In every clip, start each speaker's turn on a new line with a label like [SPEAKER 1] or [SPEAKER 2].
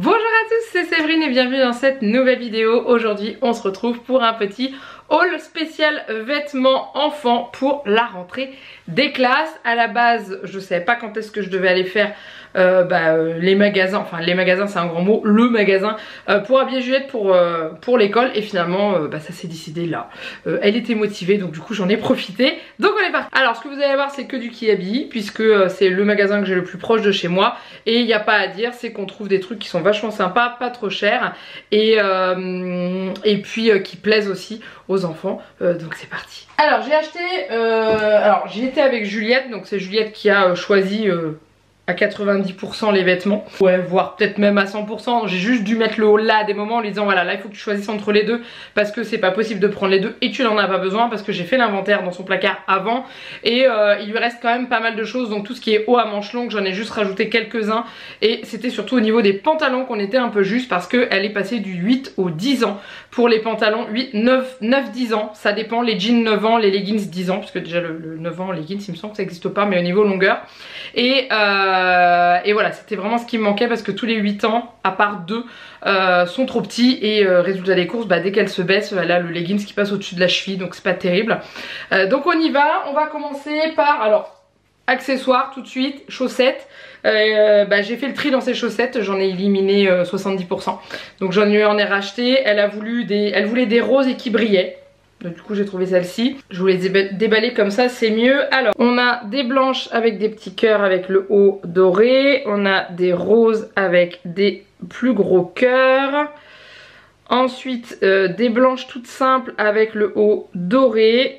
[SPEAKER 1] Bonjour à tous, c'est Séverine et bienvenue dans cette nouvelle vidéo. Aujourd'hui on se retrouve pour un petit haul spécial vêtements enfants pour la rentrée des classes. À la base je savais pas quand est-ce que je devais aller faire les magasins, enfin les magasins c'est un grand mot, le magasin pour habiller Juliette pour l'école, et finalement ça s'est décidé là. Elle était motivée donc du coup j'en ai profité, donc on est parti. Alors ce que vous allez voir c'est que du Kiabi puisque c'est le magasin que j'ai le plus proche de chez moi, et il n'y a pas à dire, c'est qu'on trouve des trucs qui sont vachement sympas, pas trop chers et puis qui plaisent aussi aux enfants, donc c'est parti. Alors j'ai acheté, alors j'y étais avec Juliette, donc c'est Juliette qui a choisi à 90% les vêtements, ouais, voire peut-être même à 100%. J'ai juste dû mettre le haut là à des moments en lui disant voilà, là il faut que tu choisisses entre les deux parce que c'est pas possible de prendre les deux et tu n'en as pas besoin, parce que j'ai fait l'inventaire dans son placard avant et il lui reste quand même pas mal de choses. Donc tout ce qui est haut à manches longues, j'en ai juste rajouté quelques-uns, et c'était surtout au niveau des pantalons qu'on était un peu juste parce qu'elle est passée du 8 au 10 ans pour les pantalons. 8, 9, 10 ans, ça dépend. Les jeans 9 ans, les leggings 10 ans, parce que déjà le 9 ans leggings il me semble que ça n'existe pas, mais au niveau longueur. Et voilà, c'était vraiment ce qui me manquait parce que tous les 8 ans, à part 2, sont trop petits, et résultat des courses, dès qu'elle se baisse, elle a le leggings qui passe au-dessus de la cheville, donc c'est pas terrible. Donc on y va, on va commencer par, alors, accessoires tout de suite, chaussettes. J'ai fait le tri dans ces chaussettes, j'en ai éliminé 70%. Donc j'en ai racheté, elle voulait des roses et qui brillaient. Donc du coup j'ai trouvé celle-ci. Je vous les ai déballées comme ça, c'est mieux. Alors on a des blanches avec des petits cœurs avec le haut doré. On a des roses avec des plus gros cœurs. Ensuite des blanches toutes simples avec le haut doré.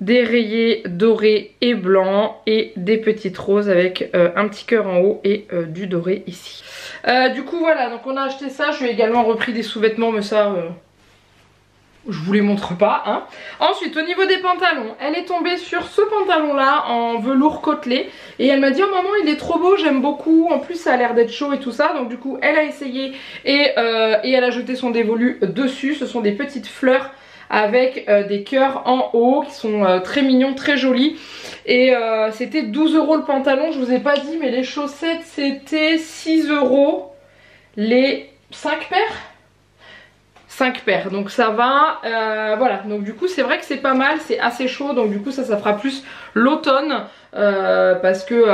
[SPEAKER 1] Des rayés dorés et blancs, et des petites roses avec un petit cœur en haut et du doré ici. Du coup voilà, donc on a acheté ça. Je lui ai également repris des sous-vêtements, mais ça je vous les montre pas, hein. Ensuite au niveau des pantalons, elle est tombée sur ce pantalon là en velours côtelé et elle m'a dit oh maman il est trop beau, j'aime beaucoup, en plus ça a l'air d'être chaud et tout ça. Donc du coup elle a essayé et elle a jeté son dévolu dessus. Ce sont des petites fleurs avec des cœurs en haut qui sont très mignons, très jolis, et c'était 12 € le pantalon. Je vous ai pas dit mais les chaussettes c'était 6 € les 5 paires. 5 paires, donc ça va, voilà. Donc du coup c'est vrai que c'est pas mal, c'est assez chaud, donc du coup ça fera plus l'automne, parce que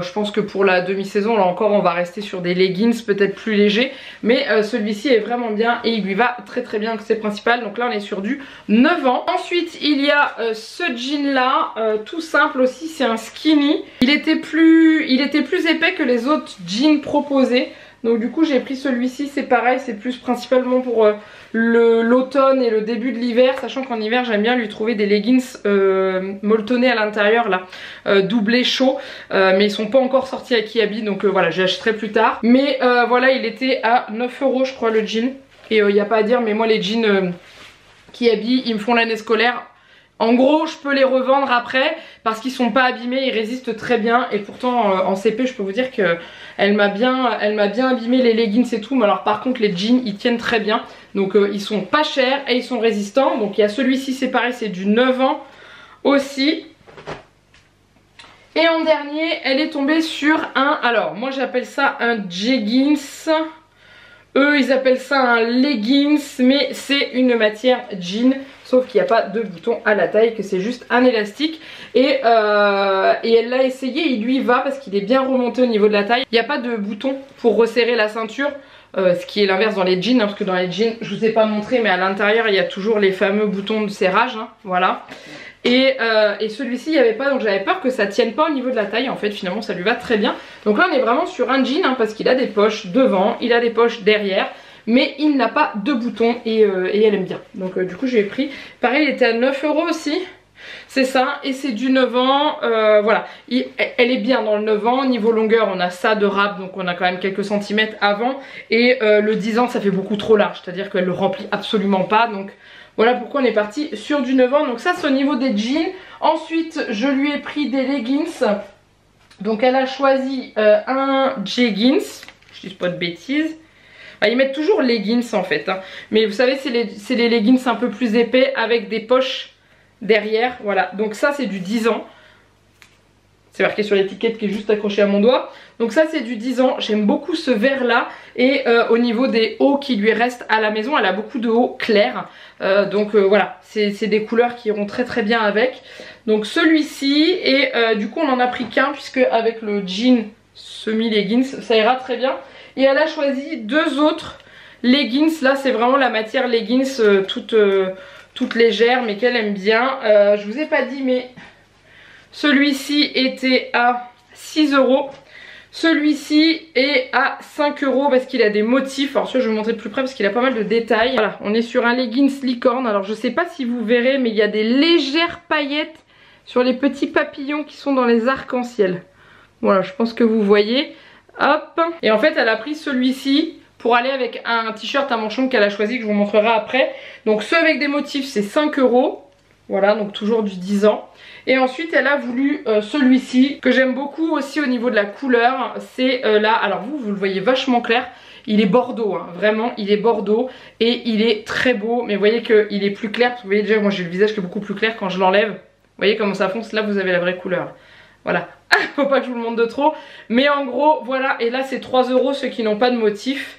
[SPEAKER 1] je pense que pour la demi-saison là encore on va rester sur des leggings peut-être plus légers, mais celui-ci est vraiment bien et il lui va très très bien, que c'est principal. Donc là on est sur du 9 ans. Ensuite il y a ce jean là, tout simple aussi, c'est un skinny. Il était plus épais que les autres jeans proposés. Donc du coup j'ai pris celui-ci, c'est pareil, c'est plus principalement pour l'automne et le début de l'hiver, sachant qu'en hiver j'aime bien lui trouver des leggings molletonnés à l'intérieur là, doublés chauds, mais ils sont pas encore sortis à Kiabi, donc voilà, j'achèterai plus tard. Mais voilà, il était à 9 € je crois le jean, et il n'y a pas à dire, mais moi les jeans Kiabi ils me font l'année scolaire. En gros je peux les revendre après parce qu'ils sont pas abîmés, ils résistent très bien, et pourtant en CP je peux vous dire que elle m'a bien abîmé les leggings et tout, mais alors par contre les jeans ils tiennent très bien, donc ils sont pas chers et ils sont résistants. Donc il y a celui-ci, c'est pareil, c'est du 9 ans aussi. Et en dernier elle est tombée sur un, alors moi j'appelle ça un jeggings, eux ils appellent ça un leggings, mais c'est une matière jean, sauf qu'il n'y a pas de bouton à la taille, que c'est juste un élastique. Et elle l'a essayé, il lui va parce qu'il est bien remonté au niveau de la taille. Il n'y a pas de bouton pour resserrer la ceinture, ce qui est l'inverse dans les jeans, hein, parce que dans les jeans, je vous ai pas montré, mais à l'intérieur il y a toujours les fameux boutons de serrage, hein, voilà. Et celui-ci il n'y avait pas, donc j'avais peur que ça tienne pas au niveau de la taille. En fait finalement ça lui va très bien. Donc là on est vraiment sur un jean, hein, parce qu'il a des poches devant, il a des poches derrière, mais il n'a pas de boutons, et elle aime bien. Donc du coup je l'ai pris. Pareil il était à 9 € aussi. C'est ça, et c'est du 9 ans, voilà. Elle est bien dans le 9 ans. Niveau longueur on a ça de rap, donc on a quand même quelques centimètres avant. Et le 10 ans ça fait beaucoup trop large, c'est à dire qu'elle le remplit absolument pas. Donc voilà pourquoi on est parti sur du 9 ans. Donc ça c'est au niveau des jeans. Ensuite je lui ai pris des leggings. Donc elle a choisi un jeggings, je dis pas de bêtises. Ils mettent toujours leggings en fait, hein. Mais vous savez c'est les leggings un peu plus épais avec des poches derrière, voilà. Donc ça c'est du 10 ans. C'est marqué sur l'étiquette qui est juste accrochée à mon doigt. Donc ça c'est du 10 ans, j'aime beaucoup ce vert là. Et au niveau des hauts qui lui restent à la maison, elle a beaucoup de hauts clairs. Voilà, c'est des couleurs qui iront très bien avec. Donc celui-ci, et du coup on en a pris qu'un puisque avec le jean semi-leggings ça ira très bien. Et elle a choisi 2 autres leggings, là c'est vraiment la matière leggings toute légère mais qu'elle aime bien. Je vous ai pas dit mais celui-ci était à 6 €. Celui-ci est à 5 € parce qu'il a des motifs. Alors celui-là je vais vous montrer de plus près parce qu'il a pas mal de détails. Voilà, on est sur un leggings licorne. Alors je sais pas si vous verrez mais il y a des légères paillettes sur les petits papillons qui sont dans les arcs-en-ciel. Voilà, je pense que vous voyez. Hop. Et en fait elle a pris celui-ci pour aller avec un t-shirt à manches longues qu'elle a choisi, que je vous montrerai après. Donc ceux avec des motifs c'est 5 €. Voilà, donc toujours du 10 ans. Et ensuite elle a voulu celui-ci que j'aime beaucoup aussi au niveau de la couleur. C'est là, alors vous le voyez vachement clair. Il est bordeaux, hein, vraiment il est bordeaux et il est très beau. Mais vous voyez qu'il est plus clair, parce que vous voyez déjà moi j'ai le visage qui est beaucoup plus clair quand je l'enlève. Vous voyez comment ça fonce, là vous avez la vraie couleur. Voilà, faut pas que je vous le montre de trop. Mais en gros voilà, et là c'est 3 € ceux qui n'ont pas de motif.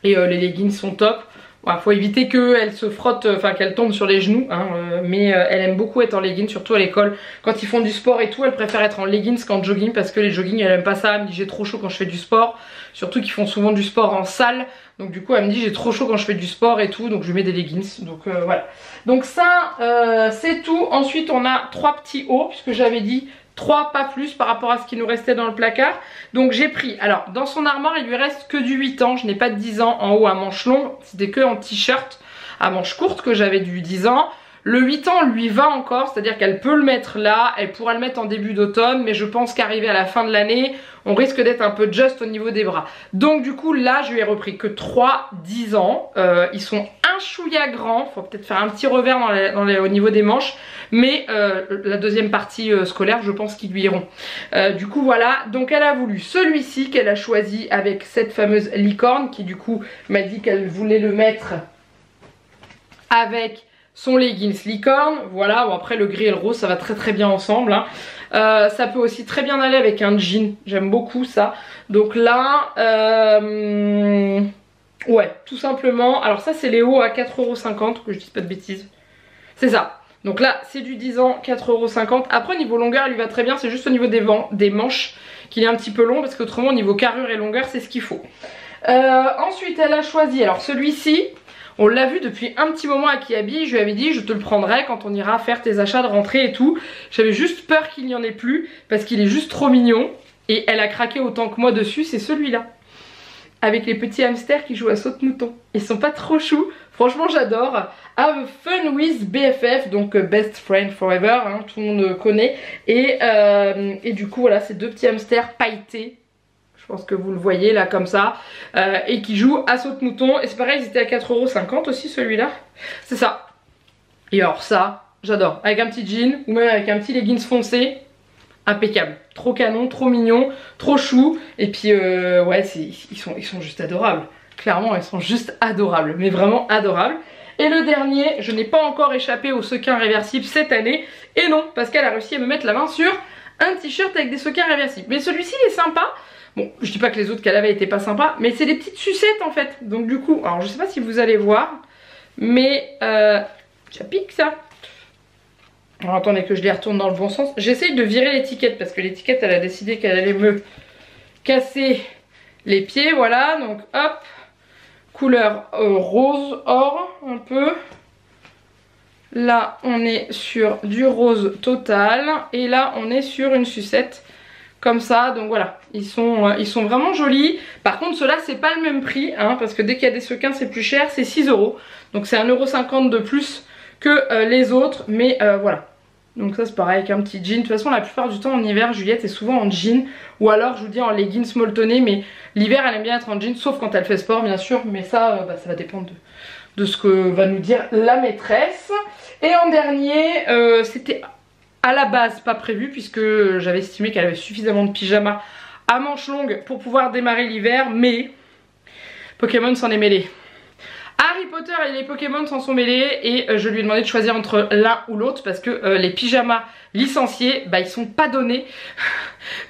[SPEAKER 1] Et les leggings sont top. Voilà, faut éviter qu'elle se frotte, enfin qu'elle tombe sur les genoux, hein, mais elle aime beaucoup être en leggings, surtout à l'école. Quand ils font du sport et tout, elle préfère être en leggings qu'en jogging parce que les joggings elle aime pas ça. Elle me dit j'ai trop chaud quand je fais du sport, surtout qu'ils font souvent du sport en salle. Donc du coup elle me dit j'ai trop chaud quand je fais du sport et tout, donc je lui mets des leggings. Donc voilà. Donc ça c'est tout. Ensuite on a 3 petits hauts puisque j'avais dit 3 pas plus par rapport à ce qui nous restait dans le placard. Donc j'ai pris, alors dans son armoire il lui reste que du 8 ans, je n'ai pas de 10 ans en haut à manches longues, c'était que en t-shirt à manches courtes que j'avais du 10 ans. Le 8 ans lui va encore, c'est-à-dire qu'elle peut le mettre là, elle pourra le mettre en début d'automne, mais je pense qu'arrivé à la fin de l'année, on risque d'être un peu juste au niveau des bras. Donc du coup là je lui ai repris que 3 10 ans, ils sont un chouïa grands, faut peut-être faire un petit revers au niveau des manches, mais la deuxième partie scolaire je pense qu'ils lui iront. Du coup voilà, donc elle a voulu celui-ci qu'elle a choisi avec cette fameuse licorne qui du coup m'a dit qu'elle voulait le mettre avec son leggings licorne. Voilà, bon après le gris et le rose ça va très bien ensemble, hein. Ça peut aussi très bien aller avec un jean, j'aime beaucoup ça. Donc là ouais tout simplement, alors ça c'est les hauts à 4,50 €, que je dise pas de bêtises, c'est ça. Donc là c'est du 10 ans, 4,50 €. Après niveau longueur il lui va très bien, c'est juste au niveau des manches qu'il est un petit peu long, parce qu'autrement au niveau carrure et longueur c'est ce qu'il faut. Ensuite elle a choisi, alors celui-ci on l'a vu depuis un petit moment à Kiabi, je lui avais dit je te le prendrai quand on ira faire tes achats de rentrée et tout. J'avais juste peur qu'il n'y en ait plus parce qu'il est juste trop mignon. Et elle a craqué autant que moi dessus, c'est celui-là. Avec les petits hamsters qui jouent à saute-mouton. Ils sont pas trop choux, franchement j'adore. Have fun with BFF, donc best friend forever, hein, tout le monde connaît. Et du coup voilà, ces 2 petits hamsters pailletés. Je pense que vous le voyez là comme ça, et qui joue à saute-mouton. Et c'est pareil, ils étaient à 4,50 € aussi celui-là. C'est ça. Et alors ça, j'adore. Avec un petit jean ou même avec un petit leggings foncé, impeccable. Trop canon, trop mignon, trop chou. Et puis ouais, ils sont juste adorables. Clairement, ils sont juste adorables, mais vraiment adorables. Et le dernier, je n'ai pas encore échappé au sequin réversible cette année. Et non, parce qu'elle a réussi à me mettre la main sur un t-shirt avec des sequins réversibles. Mais celui-ci il est sympa. Bon, je dis pas que les autres qu'elle avait étaient pas sympas, mais c'est des petites sucettes en fait. Donc du coup, alors je sais pas si vous allez voir, mais ça pique ça. Alors attendez que je les retourne dans le bon sens. J'essaye de virer l'étiquette parce que l'étiquette elle a décidé qu'elle allait me casser les pieds. Voilà, donc hop, couleur rose or un peu. Là on est sur du rose total et là on est sur une sucette. Comme ça, donc voilà, ils sont vraiment jolis. Par contre ceux-là c'est pas le même prix, hein, parce que dès qu'il y a des sequins c'est plus cher, c'est 6 €. Donc c'est 1,50 € de plus que les autres, mais voilà. Donc ça c'est pareil avec un petit jean. De toute façon la plupart du temps en hiver Juliette est souvent en jean, ou alors je vous dis en leggings molletonné, mais l'hiver elle aime bien être en jean, sauf quand elle fait sport bien sûr, mais ça, ça va dépendre de ce que va nous dire la maîtresse. Et en dernier, c'était à la base pas prévu puisque j'avais estimé qu'elle avait suffisamment de pyjamas à manches longues pour pouvoir démarrer l'hiver, mais Pokémon s'en est mêlé. Harry Harry Potter et les Pokémon s'en sont mêlés et je lui ai demandé de choisir entre l'un ou l'autre parce que les pyjamas licenciés, bah ils sont pas donnés.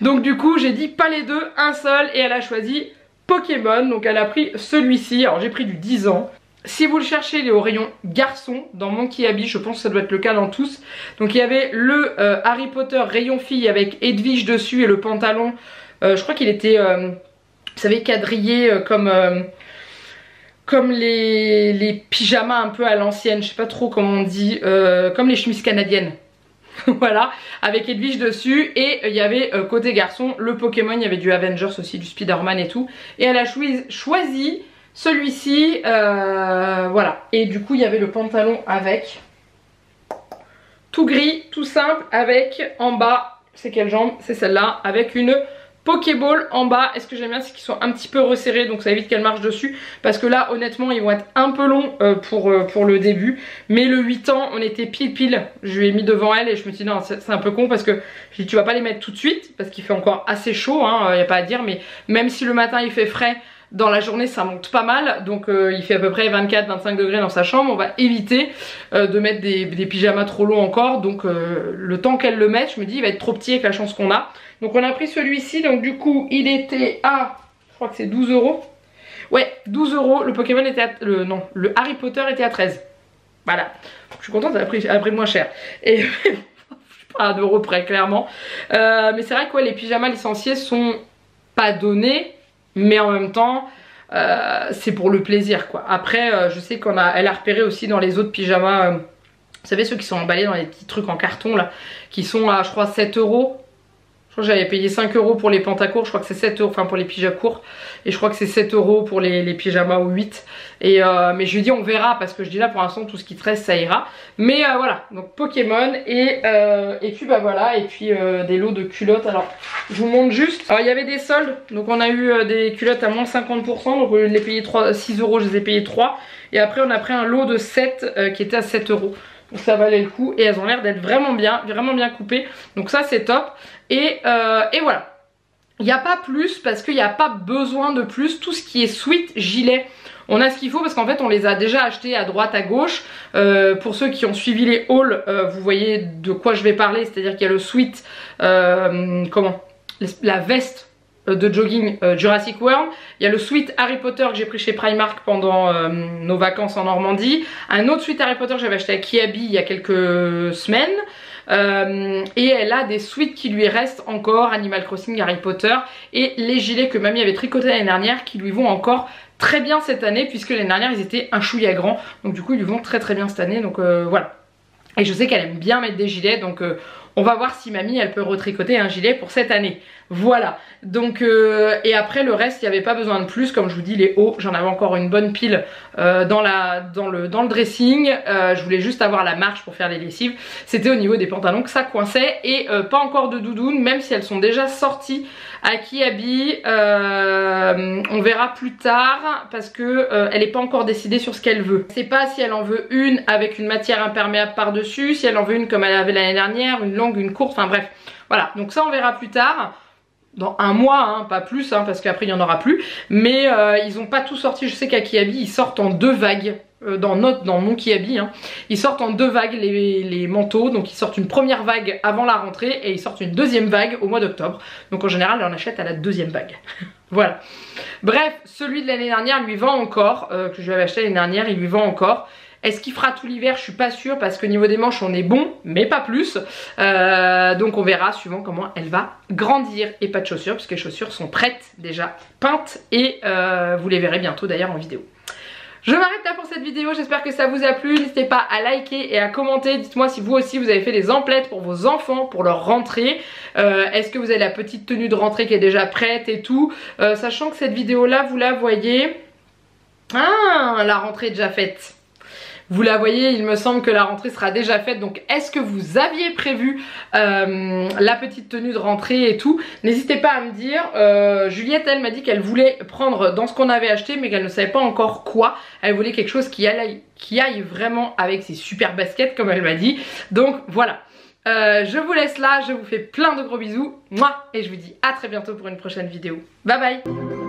[SPEAKER 1] Donc du coup j'ai dit pas les deux, un seul, et elle a choisi Pokémon. Donc elle a pris celui-ci, alors j'ai pris du 10 ans. Si vous le cherchez, il est au rayon garçon dans Monkey Abbey, je pense que ça doit être le cas dans tous. Donc il y avait le Harry Potter rayon fille avec Edwige dessus et le pantalon, je crois qu'il était, vous savez, quadrillé comme les pyjamas un peu à l'ancienne, je sais pas trop comment on dit, comme les chemises canadiennes. Voilà, avec Edwige dessus. Et il y avait côté garçon le Pokémon, il y avait du Avengers aussi, du Spider-Man et tout. Et elle a choisi celui-ci, voilà. Et du coup il y avait le pantalon avec, tout gris, tout simple, avec en bas, c'est quelle jambe? C'est celle-là, avec une Pokéball en bas. Et ce que j'aime bien, c'est qu'ils sont un petit peu resserrés, donc ça évite qu'elle marche dessus, parce que là honnêtement ils vont être un peu longs pour le début. Mais le 8 ans on était pile, je lui ai mis devant elle et je me suis dit non, c'est un peu con, parce que je dis tu vas pas les mettre tout de suite parce qu'il fait encore assez chaud, hein, y a pas à dire, mais même si le matin il fait frais, dans la journée ça monte pas mal, donc il fait à peu près 24-25 degrés dans sa chambre. On va éviter de mettre des pyjamas trop longs encore, donc le temps qu'elle le mette, je me dis il va être trop petit avec la chance qu'on a. Donc on a pris celui-ci, donc du coup il était à, je crois que c'est 12 €. Ouais, 12 €, le Pokémon était à, le Harry Potter était à 13. Voilà, je suis contente, elle a pris moins cher. Et je suis pas à 1 € près clairement. Mais c'est vrai que ouais, les pyjamas licenciés sont pas donnés, mais en même temps c'est pour le plaisir quoi. Après je sais elle a repéré aussi dans les autres pyjamas, vous savez ceux qui sont emballés dans les petits trucs en carton là, qui sont à je crois 7 €. Je crois que j'avais payé 5 € pour les pantacourts, je crois que c'est 7 €, enfin pour les pyjamas courts, et je crois que c'est 7 € pour les pyjamas ou 8. Et mais je lui dis on verra, parce que je dis là pour l'instant tout ce qui te reste ça ira. Mais voilà, donc Pokémon et puis bah voilà, et puis des lots de culottes. Alors je vous montre juste, alors il y avait des soldes, donc on a eu des culottes à moins 50%, donc au lieu de les payer 6 €, je les ai payées 3. Et après on a pris un lot de 7 qui était à 7 €. Donc ça valait le coup et elles ont l'air d'être vraiment bien coupées. Donc ça c'est top. Et voilà. Il n'y a pas plus parce qu'il n'y a pas besoin de plus. Tout ce qui est sweat, gilet, on a ce qu'il faut parce qu'en fait on les a déjà achetés à droite à gauche. Pour ceux qui ont suivi les hauls, vous voyez de quoi je vais parler. C'est-à-dire qu'il y a le sweat, la veste de jogging Jurassic World. Il y a le sweat Harry Potter que j'ai pris chez Primark pendant nos vacances en Normandie. Un autre sweat Harry Potter que j'avais acheté à Kiabi il y a quelques semaines. Et elle a des sweats qui lui restent encore, Animal Crossing, Harry Potter, et les gilets que mamie avait tricotés l'année dernière qui lui vont encore très bien cette année, puisque l'année dernière ils étaient un chouïa grands, donc du coup ils lui vont très bien cette année. Donc voilà. Et je sais qu'elle aime bien mettre des gilets, donc on va voir si mamie elle peut retricoter un gilet pour cette année. Voilà, donc et après le reste il n'y avait pas besoin de plus. Comme je vous dis, les hauts, j'en avais encore une bonne pile dans le dressing. Je voulais juste avoir la marche pour faire les lessives. C'était au niveau des pantalons que ça coinçait. Et pas encore de doudoune, même si elles sont déjà sorties à Kiabi. On verra plus tard parce que elle n'est pas encore décidée sur ce qu'elle veut. Je sais pas si elle en veut une avec une matière imperméable par dessus, si elle en veut une comme elle avait l'année dernière, une longue, une courte, enfin bref. Voilà, donc ça on verra plus tard. Dans un mois, hein, pas plus, hein, parce qu'après il n'y en aura plus. Mais ils n'ont pas tout sorti. Je sais qu'à Kiabi ils sortent en 2 vagues. Dans mon Kiabi, hein, ils sortent en 2 vagues les manteaux. Donc ils sortent une première vague avant la rentrée et ils sortent une deuxième vague au mois d'octobre. Donc en général on achète à la deuxième vague. Voilà. Bref, celui de l'année dernière lui vend encore, que je lui avais acheté l'année dernière, il lui vend encore. Est-ce qu'il fera tout l'hiver? Je suis pas sûre parce que niveau des manches on est bon, mais pas plus. Donc on verra suivant comment elle va grandir. Et pas de chaussures puisque les chaussures sont prêtes déjà, peintes, et vous les verrez bientôt d'ailleurs en vidéo. Je m'arrête là pour cette vidéo, j'espère que ça vous a plu. N'hésitez pas à liker et à commenter. Dites-moi si vous aussi vous avez fait des emplettes pour vos enfants, pour leur rentrée. Est-ce que vous avez la petite tenue de rentrée qui est déjà prête et tout. Sachant que cette vidéo là vous la voyez. Ah, la rentrée est déjà faite. Vous la voyez, il me semble que la rentrée sera déjà faite. Donc est-ce que vous aviez prévu la petite tenue de rentrée et tout? N'hésitez pas à me dire. Juliette, elle m'a dit qu'elle voulait prendre dans ce qu'on avait acheté, mais qu'elle ne savait pas encore quoi. Elle voulait quelque chose qui aille vraiment avec ses super baskets comme elle m'a dit. Donc voilà. Je vous laisse là, je vous fais plein de gros bisous. Mouah, et je vous dis à très bientôt pour une prochaine vidéo. Bye bye.